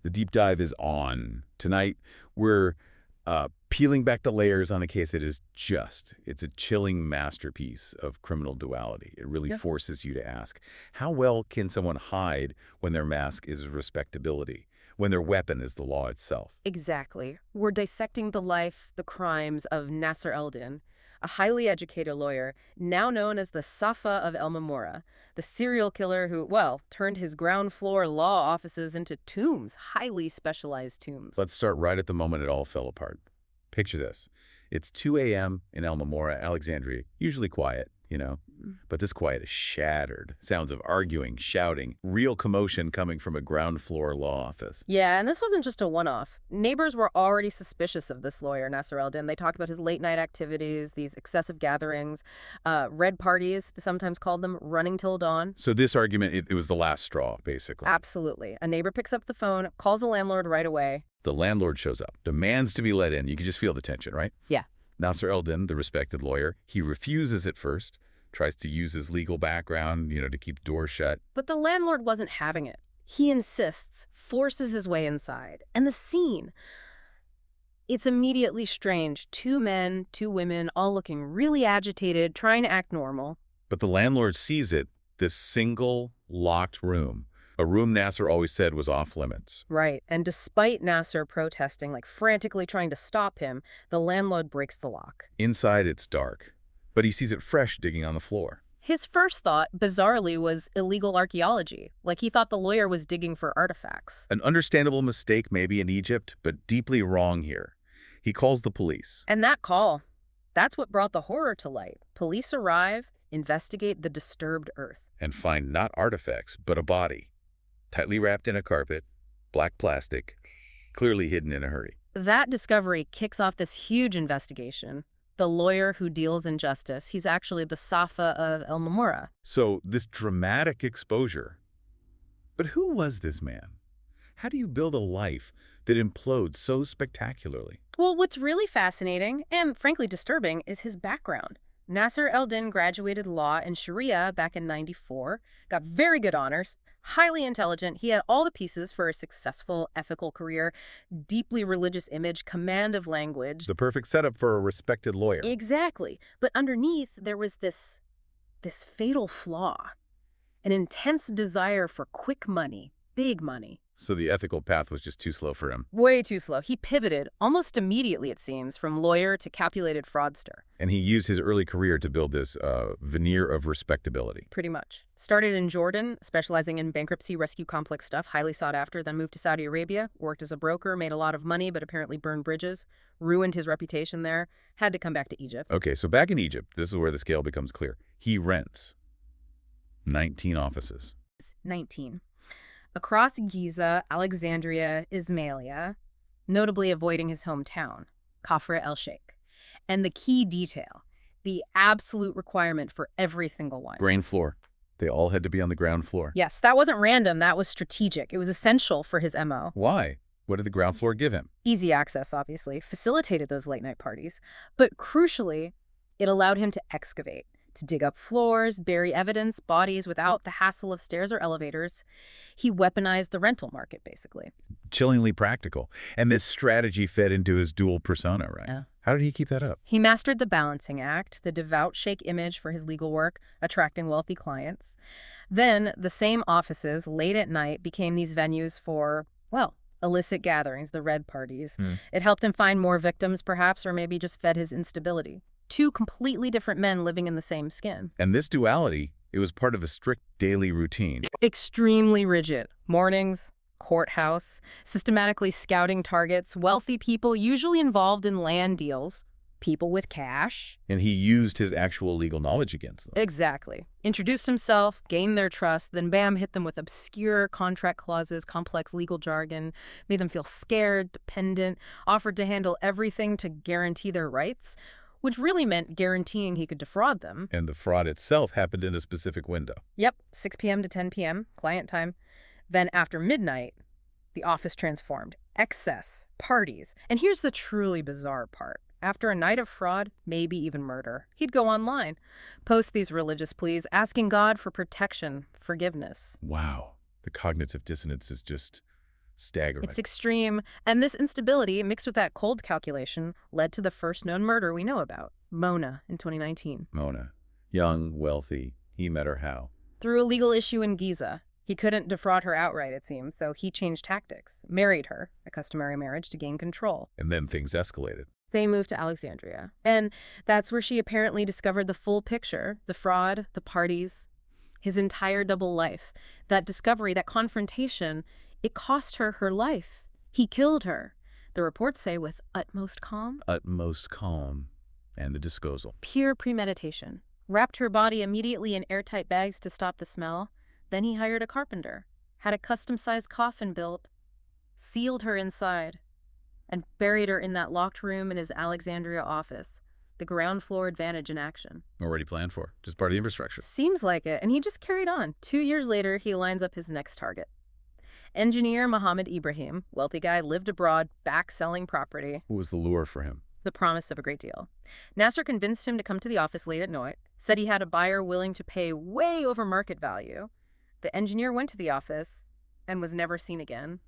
The deep dive is on. Tonight, we're peeling back the layers on a case that is it's a chilling masterpiece of criminal duality. It really forces you to ask, how well can someone hide when their mask is respectability, when their weapon is the law itself? Exactly. We're dissecting the life, the crimes of Nasr El-Din, a highly educated lawyer, now known as the Safah of El-Mamoura, the serial killer who, well, turned his ground floor law offices into tombs, highly specialized tombs. Let's start right at the moment it all fell apart. Picture this. It's 2 a.m. in El-Mamoura, Alexandria, usually quiet, but this quiet is shattered. Sounds of arguing, shouting, real commotion coming from a ground floor law office. Yeah, and this wasn't just a one-off. Neighbors were already suspicious of this lawyer, Nasr El-Din. They talked about his late-night activities, these excessive gatherings, red parties, they sometimes called them, running till dawn. So this argument, it was the last straw, basically. Absolutely. A neighbor picks up the phone, calls the landlord right away. The landlord shows up, demands to be let in. You can just feel the tension, right? Yeah. Nasr El-Din, the respected lawyer, he refuses at first, tries to use his legal background, to keep doors shut. But the landlord wasn't having it. He insists, forces his way inside. And the scene, it's immediately strange. 2 men, 2 women, all looking really agitated, trying to act normal. But the landlord sees it, this single, locked room. A room Nasr always said was off limits. Right. And despite Nasr protesting, frantically trying to stop him, the landlord breaks the lock. Inside, it's dark, but he sees it fresh digging on the floor. His first thought, bizarrely, was illegal archaeology. He thought the lawyer was digging for artifacts. An understandable mistake maybe in Egypt, but deeply wrong here. He calls the police. And that call, that's what brought the horror to light. Police arrive, investigate the disturbed earth. And find not artifacts, but a body. Tightly wrapped in a carpet, black plastic, clearly hidden in a hurry. That discovery kicks off this huge investigation. The lawyer who deals in justice, he's actually the Safah of El-Mamoura. So this dramatic exposure. But who was this man? How do you build a life that implodes so spectacularly? Well, what's really fascinating, and frankly disturbing, is his background. Nasr El-Din graduated law and Sharia back in '94, got very good honors, highly intelligent. He had all the pieces for a successful, ethical career, deeply religious image, command of language. The perfect setup for a respected lawyer. Exactly. But underneath, there was this fatal flaw, an intense desire for quick money, big money. So the ethical path was just too slow for him. Way too slow. He pivoted, almost immediately it seems, from lawyer to calculated fraudster. And he used his early career to build this veneer of respectability. Pretty much. Started in Jordan, specializing in bankruptcy, rescue, complex stuff, highly sought after, then moved to Saudi Arabia, worked as a broker, made a lot of money, but apparently burned bridges, ruined his reputation there, had to come back to Egypt. Okay, so back in Egypt, this is where the scale becomes clear. He rents 19 offices. 19. Across Giza, Alexandria, Ismailia, notably avoiding his hometown, Kafr el-Sheikh. And the key detail, the absolute requirement for every single one. Grain floor. They all had to be on the ground floor. Yes, that wasn't random, that was strategic. It was essential for his MO. Why? What did the ground floor give him? Easy access, obviously, facilitated those late-night parties. But crucially, it allowed him to excavate, to dig up floors, bury evidence, bodies without the hassle of stairs or elevators. He weaponized the rental market, basically. Chillingly practical. And this strategy fed into his dual persona, right? Yeah. How did he keep that up? He mastered the balancing act, the devout sheikh image for his legal work, attracting wealthy clients. Then, the same offices, late at night, became these venues for, well, illicit gatherings, the red parties. It helped him find more victims, perhaps, or maybe just fed his instability. 2 completely different men living in the same skin. And this duality, it was part of a strict daily routine. Extremely rigid. Mornings, courthouse, systematically scouting targets, wealthy people usually involved in land deals, people with cash. And he used his actual legal knowledge against them. Exactly. Introduced himself, gained their trust, then bam, hit them with obscure contract clauses, complex legal jargon, made them feel scared, dependent, offered to handle everything to guarantee their rights, which really meant guaranteeing he could defraud them. And the fraud itself happened in a specific window. Yep, 6 p.m. to 10 p.m., client time. Then after midnight, the office transformed. Excess, parties. And here's the truly bizarre part. After a night of fraud, maybe even murder, he'd go online, post these religious pleas, asking God for protection, forgiveness. Wow. The cognitive dissonance is just Staggering. It's extreme, and this instability, mixed with that cold calculation, led to the first known murder we know about, Mona, in 2019. Mona. Young, wealthy. He met her how? Through a legal issue in Giza. He couldn't defraud her outright, it seems, so he changed tactics, married her, a customary marriage, to gain control. And then things escalated. They moved to Alexandria, and that's where she apparently discovered the full picture, the fraud, the parties, his entire double life. That discovery, that confrontation, it cost her her life. He killed her, the reports say, with utmost calm. Utmost calm. And the disposal. Pure premeditation. Wrapped her body immediately in airtight bags to stop the smell. Then he hired a carpenter, had a custom-sized coffin built, sealed her inside, and buried her in that locked room in his Alexandria office. The ground floor advantage in action. Already planned for. Just part of the infrastructure. Seems like it, and he just carried on. 2 years later, he lines up his next target. Engineer Mohamed Ibrahim, wealthy guy, lived abroad, back selling property. What was the lure for him? The promise of a great deal. Nasr convinced him to come to the office late at night, said he had a buyer willing to pay way over market value. The engineer went to the office and was never seen again.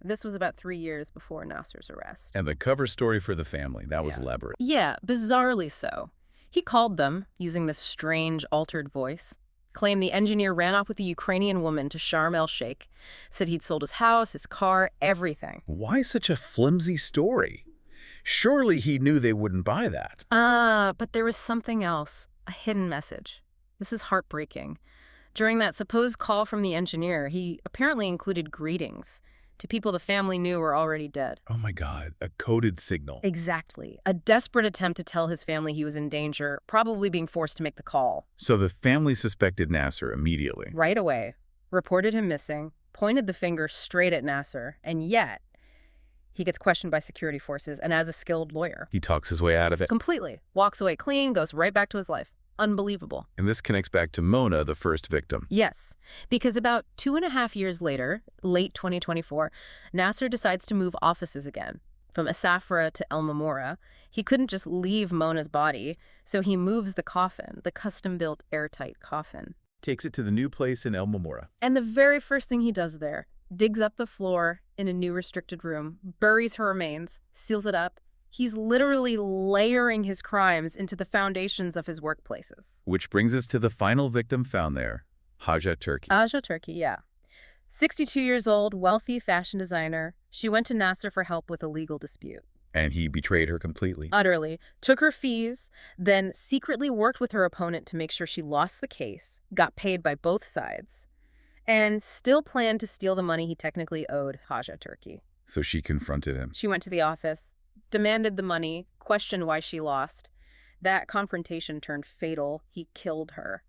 This was about 3 years before Nasr's arrest. And the cover story for the family, that was elaborate. Yeah, bizarrely so. He called them, using this strange, altered voice, claimed the engineer ran off with a Ukrainian woman to Sharm el-Sheikh, said he'd sold his house, his car, everything. Why such a flimsy story? Surely he knew they wouldn't buy that. But there was something else, a hidden message. This is heartbreaking. During that supposed call from the engineer, he apparently included greetings to people the family knew were already dead. Oh my God, a coded signal. Exactly. A desperate attempt to tell his family he was in danger, probably being forced to make the call. So the family suspected Nasr immediately. Right away. Reported him missing, pointed the finger straight at Nasr, and yet he gets questioned by security forces and as a skilled lawyer. He talks his way out of it. Completely. Walks away clean, goes right back to his life. Unbelievable. And this connects back to Mona, the first victim. Yes, because about 2.5 years later, late 2024, Nasr decides to move offices again. From Safah to El-Mamoura, he couldn't just leave Mona's body, so he moves the coffin, the custom-built airtight coffin. Takes it to the new place in El-Mamoura. And the very first thing he does there, digs up the floor in a new restricted room, buries her remains, seals it up. He's literally layering his crimes into the foundations of his workplaces. Which brings us to the final victim found there, Haja Turkia. Haja Turkia, yeah. 62 years old, wealthy fashion designer. She went to Nasr for help with a legal dispute. And he betrayed her completely. Utterly. Took her fees, then secretly worked with her opponent to make sure she lost the case, got paid by both sides, and still planned to steal the money he technically owed Haja Turkia. So she confronted him. She went to the office, demanded the money, questioned why she lost. That confrontation turned fatal. He killed her.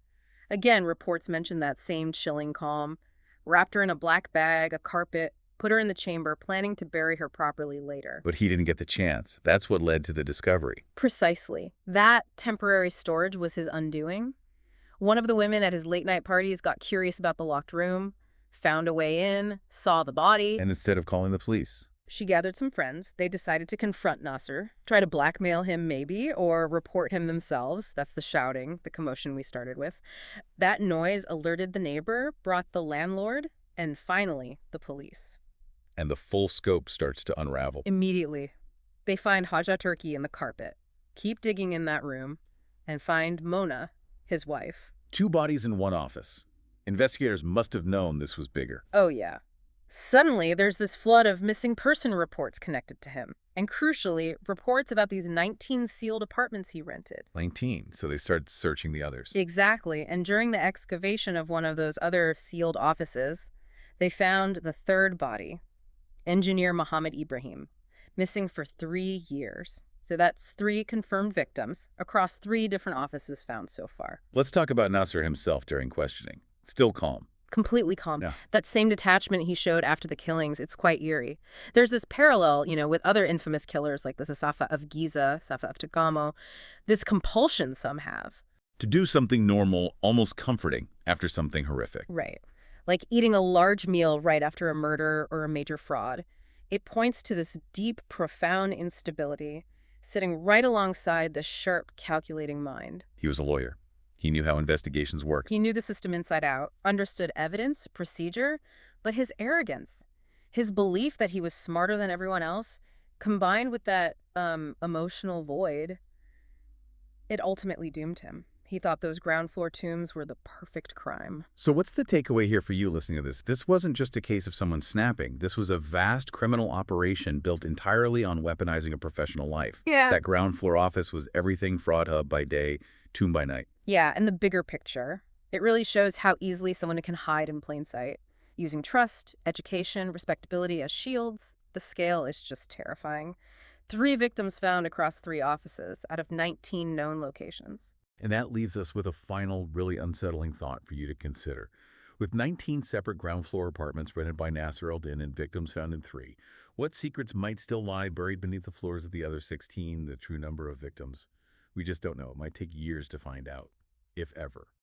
Again, reports mention that same chilling calm. Wrapped her in a black bag, a carpet, put her in the chamber, planning to bury her properly later. But he didn't get the chance. That's what led to the discovery. Precisely. That temporary storage was his undoing. One of the women at his late-night parties got curious about the locked room, found a way in, saw the body. And instead of calling the police, she gathered some friends. They decided to confront Nasr, try to blackmail him maybe, or report him themselves. That's the shouting, the commotion we started with. That noise alerted the neighbor, brought the landlord, and finally, the police. And the full scope starts to unravel. Immediately, they find Haja Turkia in the carpet, keep digging in that room, and find Mona, his wife. 2 bodies in one office. Investigators must have known this was bigger. Oh, yeah. Suddenly, there's this flood of missing person reports connected to him. And crucially, reports about these 19 sealed apartments he rented. 19, so they started searching the others. Exactly, and during the excavation of one of those other sealed offices, they found the third body, Engineer Mohamed Ibrahim, missing for 3 years. So that's 3 confirmed victims across 3 different offices found so far. Let's talk about Nasr himself during questioning. Still calm. Completely calm. Yeah. That same detachment he showed after the killings, it's quite eerie. There's this parallel, with other infamous killers like the Safah of Giza, Safah of Tegamo, this compulsion some have. To do something normal, almost comforting, after something horrific. Right. Like eating a large meal right after a murder or a major fraud. It points to this deep, profound instability, sitting right alongside the sharp, calculating mind. He was a lawyer. He knew how investigations worked. He knew the system inside out, understood evidence, procedure, but his arrogance, His belief that he was smarter than everyone else, combined with that emotional void, it ultimately doomed him. He thought those ground floor tombs were the perfect crime. So what's the takeaway here for you listening to this? This wasn't just a case of someone snapping. This was a vast criminal operation built entirely on weaponizing a professional life. Yeah. That ground floor office was everything fraud hub by day, tomb by night. Yeah, and the bigger picture, it really shows how easily someone can hide in plain sight. Using trust, education, respectability as shields, the scale is just terrifying. 3 victims found across 3 offices out of 19 known locations. And that leaves us with a final, really unsettling thought for you to consider. With 19 separate ground floor apartments rented by Nasr El-Din and victims found in 3, what secrets might still lie buried beneath the floors of the other 16, the true number of victims? We just don't know. It might take years to find out, if ever.